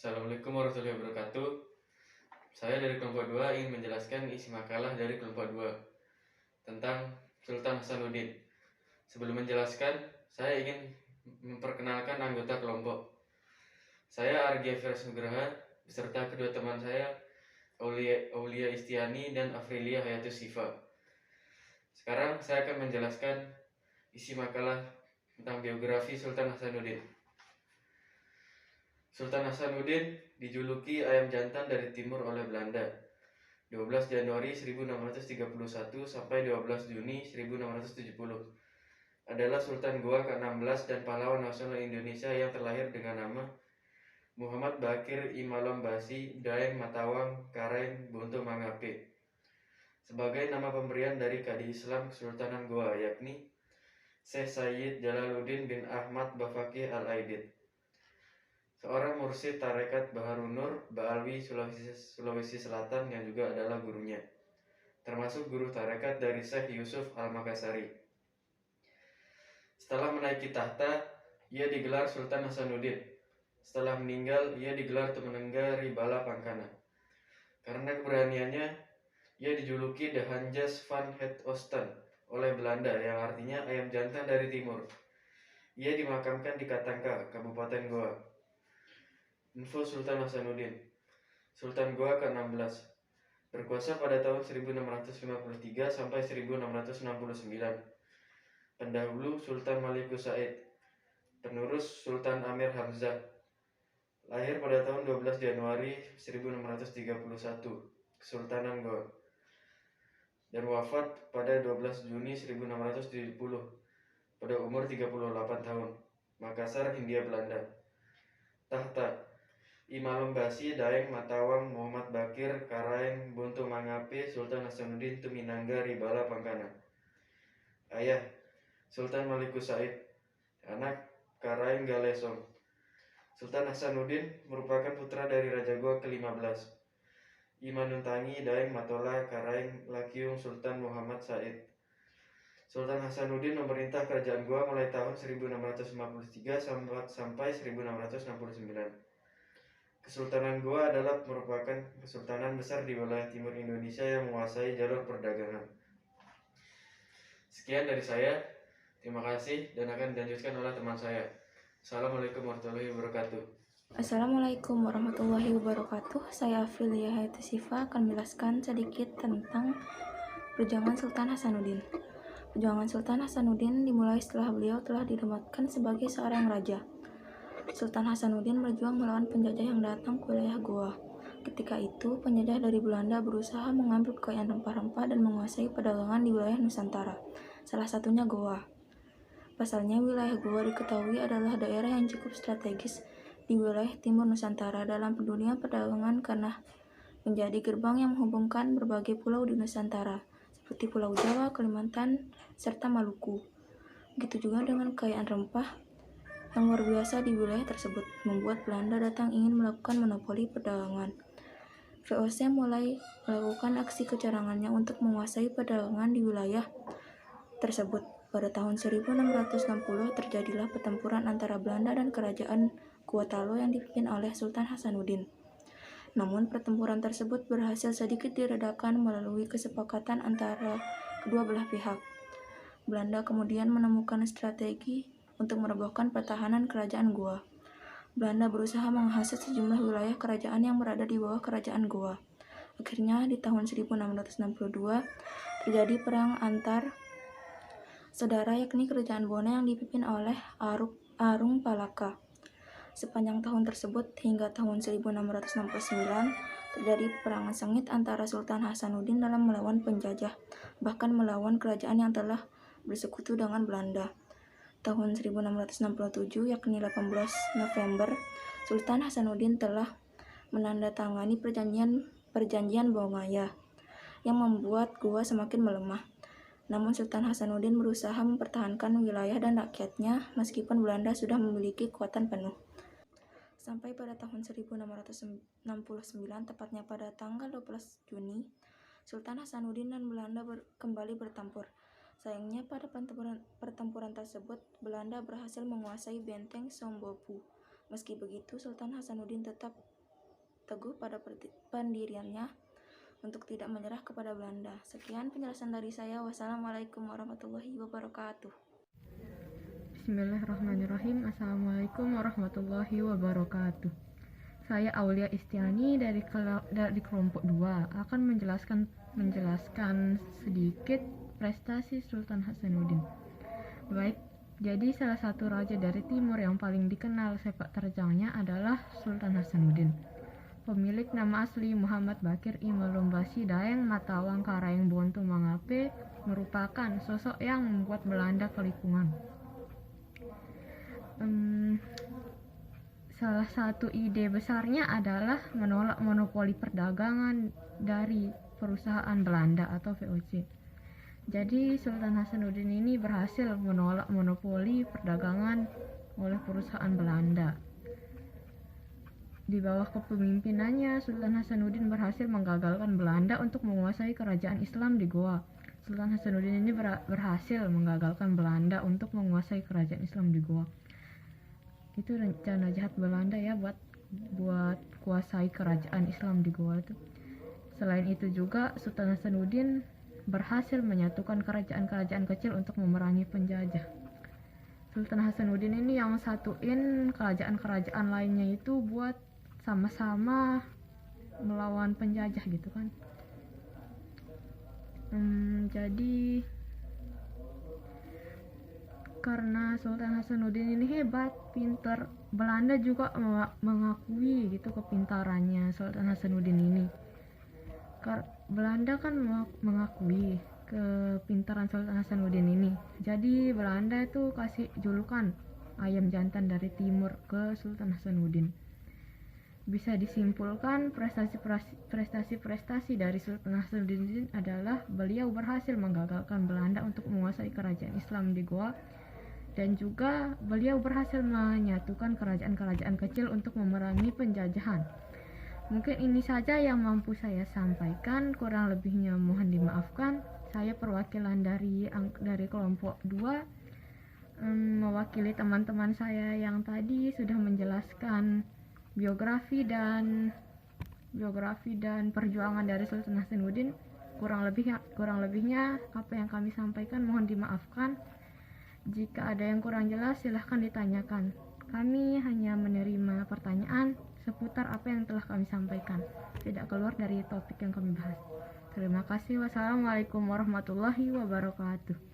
Assalamualaikum warahmatullahi wabarakatuh. Saya dari kelompok 2 ingin menjelaskan isi makalah dari kelompok 2 tentang Sultan Hasanuddin. Sebelum menjelaskan, saya ingin memperkenalkan anggota kelompok. Saya Argia Firas Nugraha beserta kedua teman saya, Aulia Istiani dan Afrilia Hayatus Sifa. Sekarang saya akan menjelaskan isi makalah tentang biografi Sultan Hasanuddin. Sultan Hasanuddin dijuluki ayam jantan dari timur oleh Belanda 12 Januari 1631 sampai 12 Juni 1670. Adalah Sultan Goa ke-16 dan pahlawan nasional Indonesia yang terlahir dengan nama Muhammad Bakir Imalom Basi Daeng Matawang Karaeng Bonto Mangape sebagai nama pemberian dari Kadi Islam Kesultanan Goa, yakni Syekh Sayyid Jalaluddin bin Ahmad Bafaqih Al-Aidid, seorang mursyid tarekat Baharun Nur Baalwi Sulawesi Selatan yang juga adalah gurunya, termasuk guru tarekat dari Syekh Yusuf Al-Makassari. Setelah menaiki tahta, ia digelar Sultan Hasanuddin. Setelah meninggal, ia digelar Tumenengga Ribala Pangkana. Karena keberaniannya, ia dijuluki The Hanjas van het Oosten oleh Belanda, yang artinya ayam jantan dari timur. Ia dimakamkan di Katangka, Kabupaten Goa. Info Sultan Hasanuddin. Sultan Goa ke-16. Berkuasa pada tahun 1653 sampai 1669. Pendahulu Sultan Malikus Said. Penerus Sultan Amir Hamzah. Lahir pada tahun 12 Januari 1631, Kesultanan Goa. Dan wafat pada 12 Juni 1670 pada umur 38 tahun. Makassar, Hindia Belanda. Tahta Imalom Basi Daeng Matawang Muhammad Bakir Karaeng Bonto Mangape Sultan Hasanuddin Tuminangga Ribala Pangkana. Ayah Sultan Malikus Said. Anak Karaeng Galesong. Sultan Hasanuddin merupakan putra dari Raja Goa ke-15 Imanuntangi Daeng Matola Karaeng Lakiung Sultan Muhammad Said. Sultan Hasanuddin memerintah kerajaan Goa mulai tahun 1653 sampai 1669. Kesultanan Goa adalah merupakan kesultanan besar di wilayah timur Indonesia yang menguasai jalur perdagangan. Sekian dari saya. Terima kasih dan akan dilanjutkan oleh teman saya. Assalamualaikum warahmatullahi wabarakatuh. Assalamualaikum warahmatullahi wabarakatuh. Saya Afrilia Hayatus Sifa akan menjelaskan sedikit tentang perjuangan Sultan Hasanuddin. Perjuangan Sultan Hasanuddin dimulai setelah beliau telah dinobatkan sebagai seorang raja. Sultan Hasanuddin berjuang melawan penjajah yang datang ke wilayah Goa. Ketika itu, penjajah dari Belanda berusaha mengambil kekayaan rempah-rempah dan menguasai perdagangan di wilayah Nusantara, salah satunya Goa. Pasalnya, wilayah Goa diketahui adalah daerah yang cukup strategis di wilayah timur Nusantara dalam dunia perdagangan karena menjadi gerbang yang menghubungkan berbagai pulau di Nusantara, seperti Pulau Jawa, Kalimantan, serta Maluku. Begitu juga dengan kekayaan rempah yang luar biasa di wilayah tersebut, membuat Belanda datang ingin melakukan monopoli perdagangan. VOC mulai melakukan aksi kecurangannya untuk menguasai perdagangan di wilayah tersebut. Pada tahun 1660 terjadilah pertempuran antara Belanda dan kerajaan Gorontalo yang dipimpin oleh Sultan Hasanuddin. Namun pertempuran tersebut berhasil sedikit diredakan melalui kesepakatan antara kedua belah pihak. Belanda kemudian menemukan strategi untuk merobohkan pertahanan kerajaan Goa. Belanda berusaha menghasut sejumlah wilayah kerajaan yang berada di bawah kerajaan Goa. Akhirnya di tahun 1662 terjadi perang antar saudara, yakni kerajaan Bona yang dipimpin oleh Arung Palaka. Sepanjang tahun tersebut hingga tahun 1669 terjadi perang sengit antara Sultan Hasanuddin dalam melawan penjajah, bahkan melawan kerajaan yang telah bersekutu dengan Belanda. Tahun 1667, yakni 18 November, Sultan Hasanuddin telah menandatangani perjanjian Bongaya yang membuat Goa semakin melemah. Namun Sultan Hasanuddin berusaha mempertahankan wilayah dan rakyatnya meskipun Belanda sudah memiliki kekuatan penuh. Sampai pada tahun 1669, tepatnya pada tanggal 12 Juni, Sultan Hasanuddin dan Belanda kembali bertempur. Sayangnya pada pertempuran tersebut, Belanda berhasil menguasai benteng Sombobu. Meski begitu, Sultan Hasanuddin tetap teguh pada pendiriannya untuk tidak menyerah kepada Belanda. Sekian penjelasan dari saya. Wassalamualaikum warahmatullahi wabarakatuh. Bismillahirrahmanirrahim. Assalamualaikum warahmatullahi wabarakatuh. Saya Aulia Istiani dari kelompok 2 akan menjelaskan sedikit prestasi Sultan Hasanuddin. Baik, jadi salah satu raja dari timur yang paling dikenal sepak terjangnya adalah Sultan Hasanuddin. Pemilik nama asli Muhammad Bakir I Malumbasi Daeng Matawang Karaeng Bonto Mangape merupakan sosok yang membuat Belanda kelipungan. Salah satu ide besarnya adalah menolak monopoli perdagangan dari perusahaan Belanda atau VOC. Jadi Sultan Hasanuddin ini berhasil menolak monopoli perdagangan oleh perusahaan Belanda. Di bawah kepemimpinannya, Sultan Hasanuddin berhasil menggagalkan Belanda untuk menguasai kerajaan Islam di Goa. Sultan Hasanuddin ini berhasil menggagalkan Belanda untuk menguasai kerajaan Islam di Goa. Itu rencana jahat Belanda ya buat kuasai kerajaan Islam di Goa itu. Selain itu juga Sultan Hasanuddin berhasil menyatukan kerajaan-kerajaan kecil untuk memerangi penjajah. Sultan Hasanuddin ini yang satuin kerajaan-kerajaan lainnya itu buat sama-sama melawan penjajah gitu kan. Jadi karena Sultan Hasanuddin ini hebat, pintar, Belanda juga mengakui gitu kepintarannya Sultan Hasanuddin ini. Belanda kan mengakui kepintaran Sultan Hasanuddin ini. Jadi Belanda itu kasih julukan ayam jantan dari timur ke Sultan Hasanuddin. Bisa disimpulkan prestasi dari Sultan Hasanuddin adalah beliau berhasil menggagalkan Belanda untuk menguasai kerajaan Islam di Goa, dan juga beliau berhasil menyatukan kerajaan-kerajaan kecil untuk memerangi penjajahan. Mungkin ini saja yang mampu saya sampaikan, kurang lebihnya mohon dimaafkan. Saya perwakilan dari kelompok 2, mewakili teman-teman saya yang tadi sudah menjelaskan biografi dan perjuangan dari Sultan Hasanuddin. Kurang lebihnya apa yang kami sampaikan mohon dimaafkan. Jika ada yang kurang jelas silahkan ditanyakan. Kami hanya menerima pertanyaan seputar apa yang telah kami sampaikan, tidak keluar dari topik yang kami bahas. Terima kasih. Wassalamualaikum warahmatullahi wabarakatuh.